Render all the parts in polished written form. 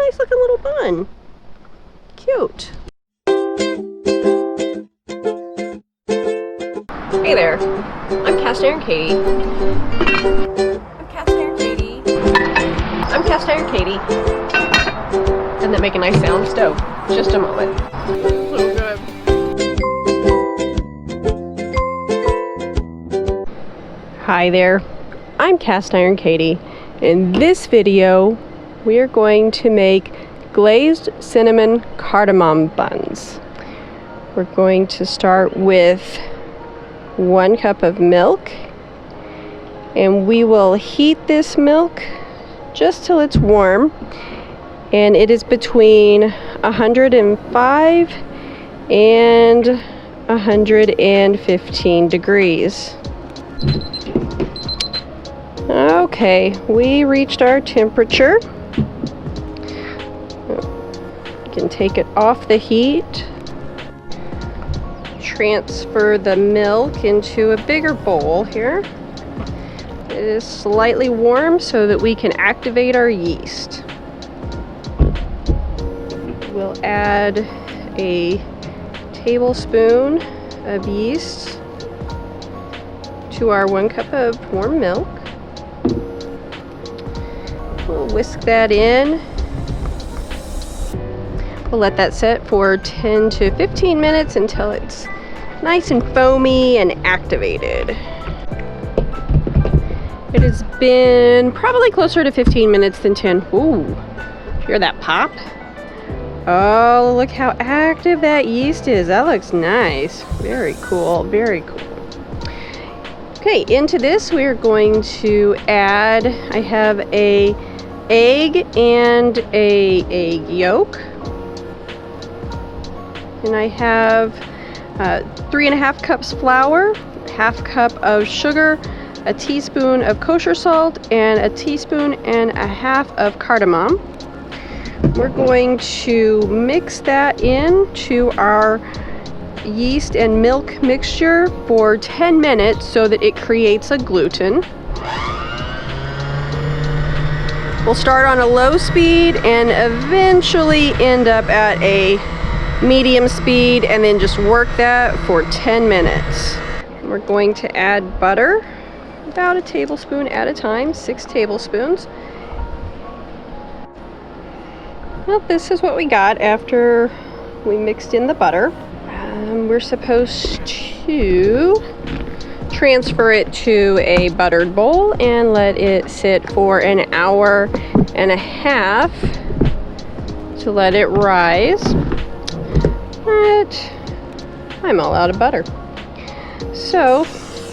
nice looking little bun. Cute. Hey there, I'm Cast Iron Katie. Doesn't that make a nice sound? Stove. Just a moment. So good. Hi there, I'm Cast Iron Katie. In this video, we are going to make glazed cinnamon cardamom buns. We're going to start with 1 cup of milk, and we will heat this milk just till it's warm, and it is between 105 and 115 degrees. Okay, we reached our temperature. You can take it off the heat. Transfer the milk into a bigger bowl here. It is slightly warm so that we can activate our yeast. We'll add a tablespoon of yeast to our 1 cup of warm milk. We'll whisk that in. We'll let that set for 10 to 15 minutes until it's nice and foamy and activated. It has been probably closer to 15 minutes than 10. Ooh, hear that pop? Oh, look how active that yeast is. That looks nice. Very cool, very cool. Okay, into this we're going to add, I have a egg and a egg yolk. And I have 3.5 cups flour, 1/2 cup of sugar, a teaspoon of kosher salt, and a teaspoon and a half of cardamom. We're going to mix that into our yeast and milk mixture for 10 minutes so that it creates a gluten. We'll start on a low speed and eventually end up at a medium speed, and then just work that for 10 minutes. We're going to add butter, about a tablespoon at a time, 6 tablespoons. Well, this is what we got after we mixed in the butter. We're supposed to transfer it to a buttered bowl and let it sit for an hour and a half to let it rise. But I'm all out of butter. So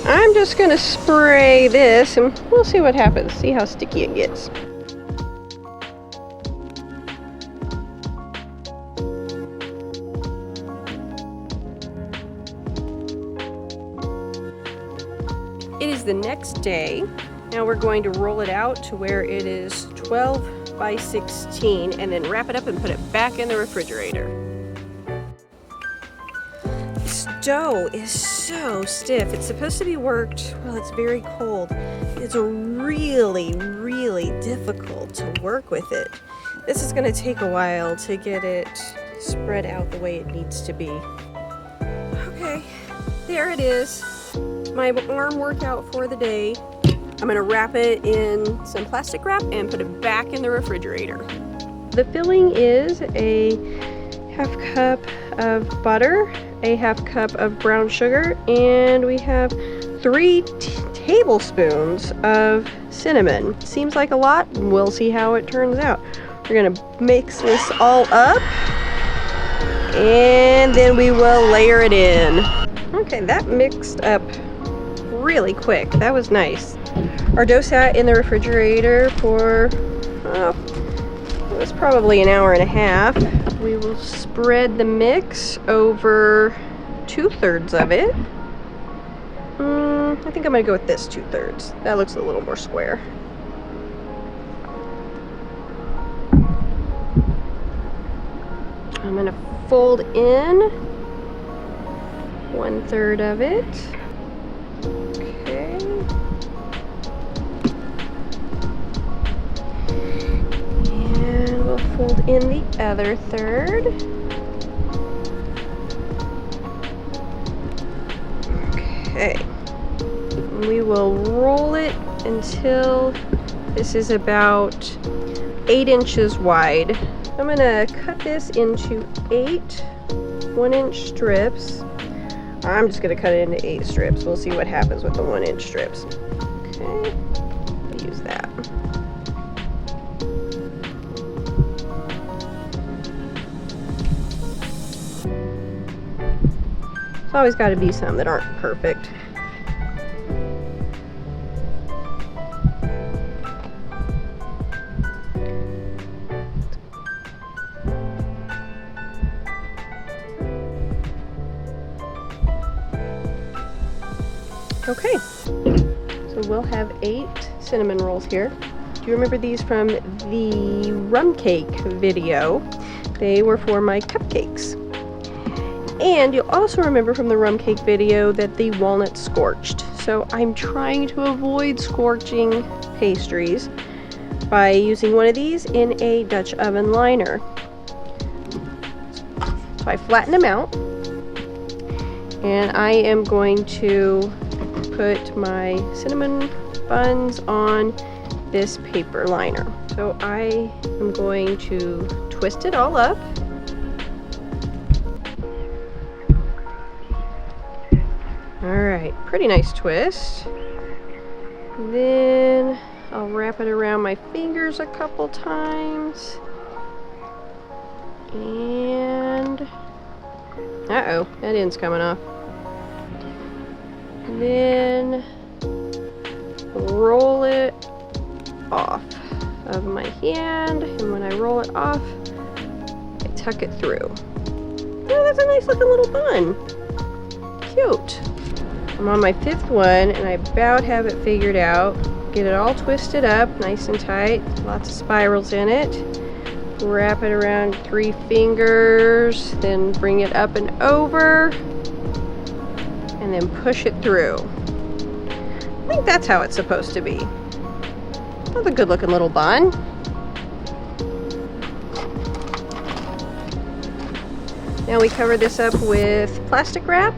I'm just going to spray this and we'll see what happens, see how sticky it gets. It is the next day. Now we're going to roll it out to where it is 12 by 16 and then wrap it up and put it back in the refrigerator. This dough is so stiff. It's supposed to be worked while it's very cold. It's really, really difficult to work with it. This is going to take a while to get it spread out the way it needs to be. Okay, there it is. My arm workout for the day. I'm going to wrap it in some plastic wrap and put it back in the refrigerator. The filling is a 1/2 cup of butter, a 1/2 cup of brown sugar, and we have 3 tablespoons of cinnamon. Seems like a lot. We'll see how it turns out. We're going to mix this all up and then we will layer it in. Okay, that mixed up really quick. That was nice. Our dough sat in the refrigerator for, it was probably an hour and a half. We will spread the mix over 2/3 of it. I think I'm gonna go with this 2/3. That looks a little more square. I'm gonna fold in 1/3 of it. Okay. And we'll fold fold in the other third. Okay. We will roll it until this is about 8 inches wide. I'm gonna cut this into 8 1-inch strips. I'm just gonna cut it into 8 strips. We'll see what happens with the 1-inch strips. Okay, I'll use that. There's always got to be some that aren't perfect. Okay, so we'll have 8 cinnamon rolls here. Do you remember these from the rum cake video? They were for my cupcakes. And you'll also remember from the rum cake video that the walnut scorched. So I'm trying to avoid scorching pastries by using one of these in a Dutch oven liner. So I flatten them out, and I am going to put my cinnamon buns on this paper liner. So I am going to twist it all up. Alright, pretty nice twist. Then I'll wrap it around my fingers a couple times. And uh-oh, that end's coming off. Then roll it off of my hand, and when I roll it off, I tuck it through. Oh, that's a nice looking little bun. Cute. I'm on my 5th one, and I about have it figured out. Get it all twisted up, nice and tight, lots of spirals in it. Wrap it around 3 fingers, then bring it up and over, and then push it through. I think that's how it's supposed to be. That's a good looking little bun. Now we cover this up with plastic wrap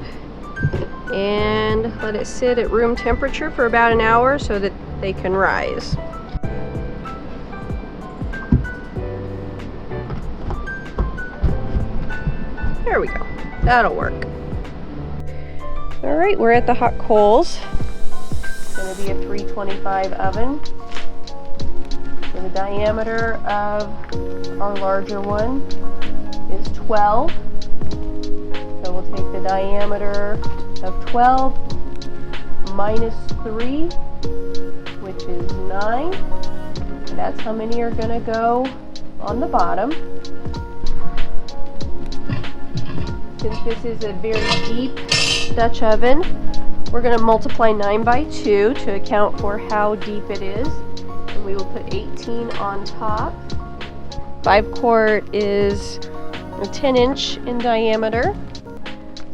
and let it sit at room temperature for about an hour so that they can rise. There we go. That'll work. Alright, we're at the hot coals. It's going to be a 325 oven. So the diameter of our larger one is 12. So we'll take the diameter of 12 minus 3, which is 9. And that's how many are going to go on the bottom. Since this is a very deep Dutch oven, we're going to multiply 9 by 2 to account for how deep it is. And we will put 18 on top. 5 quart is 10 inch in diameter.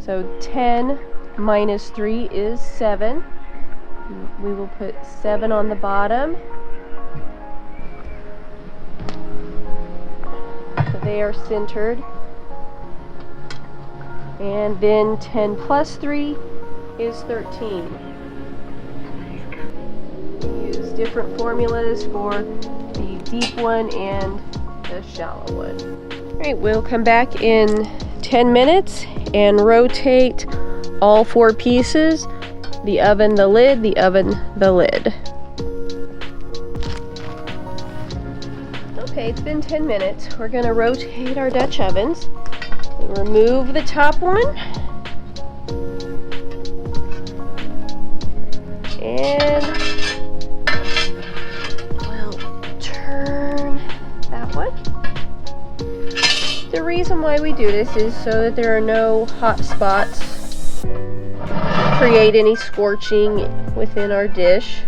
So 10 minus 3 is 7. We will put 7 on the bottom. So they are centered. And then 10 plus 3 is 13. We use different formulas for the deep one and the shallow one. Alright, we'll come back in 10 minutes and rotate all 4 pieces. The oven, the lid, the oven, the lid. Okay, it's been 10 minutes. We're going to rotate our Dutch ovens. Remove the top one. And we'll turn that one. The reason why we do this is so that there are no hot spots to create any scorching within our dish.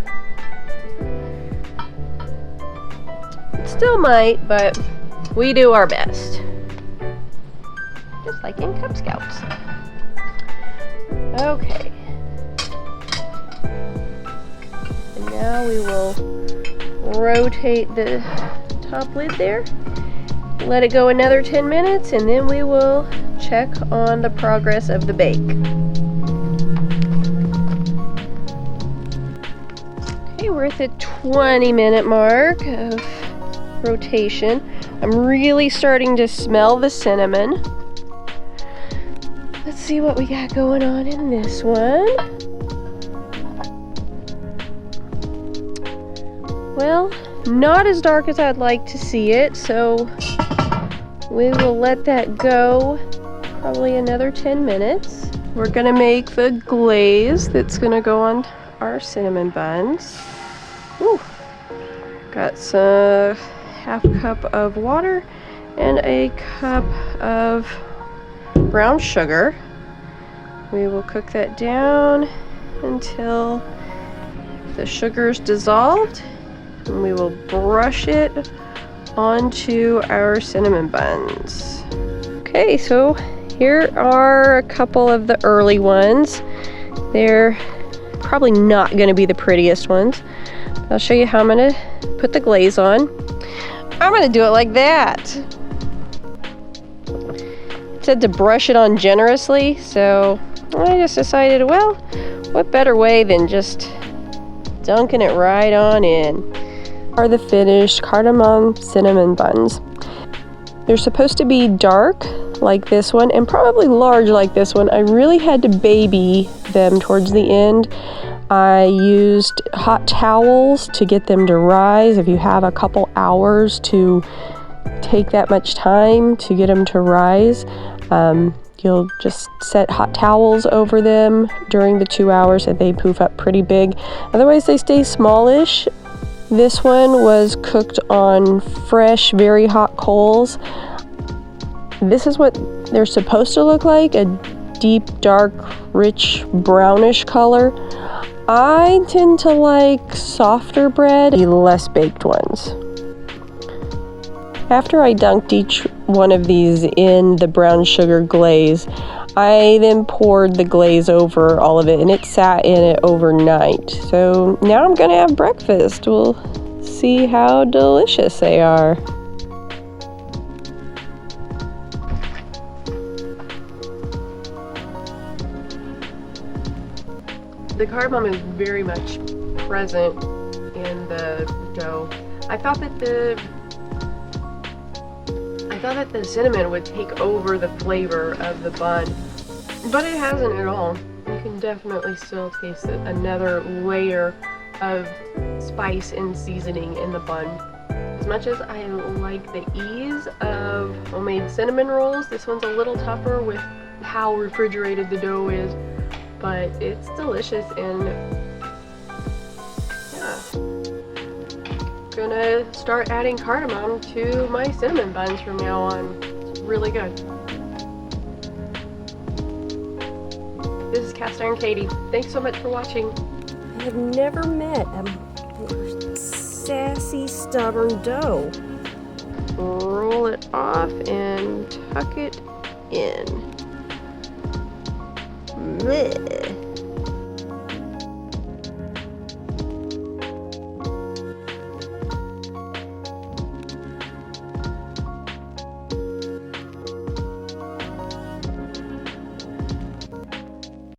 It still might, but we do our best. Just like in Cub Scouts. Okay. And now we will rotate the top lid there. let it go another 10 minutes, and then we will check on the progress of the bake. Okay, we're at the 20-minute mark of rotation. I'm really starting to smell the cinnamon. Let's see what we got going on in this one. Well, not as dark as I'd like to see it, so we will let that go probably another 10 minutes. We're gonna make the glaze that's gonna go on our cinnamon buns. Ooh. Got some half cup of water and a cup of brown sugar. We will cook that down until the sugar's dissolved, and we will brush it onto our cinnamon buns. Okay, so here are a couple of the early ones. They're probably not going to be the prettiest ones. I'll show you how I'm going to put the glaze on. I'm going to do it like that. It said to brush it on generously, so I just decided, well, what better way than just dunking it right on in. Are the finished cardamom cinnamon buns. They're supposed to be dark like this one and probably large like this one. I really had to baby them towards the end. I used hot towels to get them to rise. If you have a couple hours to take that much time to get them to rise, you'll just set hot towels over them during the 2 hours and they poof up pretty big. Otherwise they stay smallish. This one was cooked on fresh, very hot coals. This is what they're supposed to look like, a deep, dark, rich, brownish color. I tend to like softer bread, the less baked ones. After I dunked each one of these in the brown sugar glaze, I then poured the glaze over all of it, and it sat in it overnight. So now I'm gonna have breakfast. We'll see how delicious they are. The cardamom is very much present in the dough. I thought that the cinnamon would take over the flavor of the bun, but it hasn't at all. You can definitely still taste it. Another layer of spice and seasoning in the bun. As much as I like the ease of homemade cinnamon rolls, this one's a little tougher with how refrigerated the dough is, but it's delicious. And yeah, gonna start adding cardamom to my cinnamon buns from now on. It's really good. This is Cast Iron Katie. Thanks so much for watching. I have never met a more sassy, stubborn dough. Roll it off and tuck it in. Blech.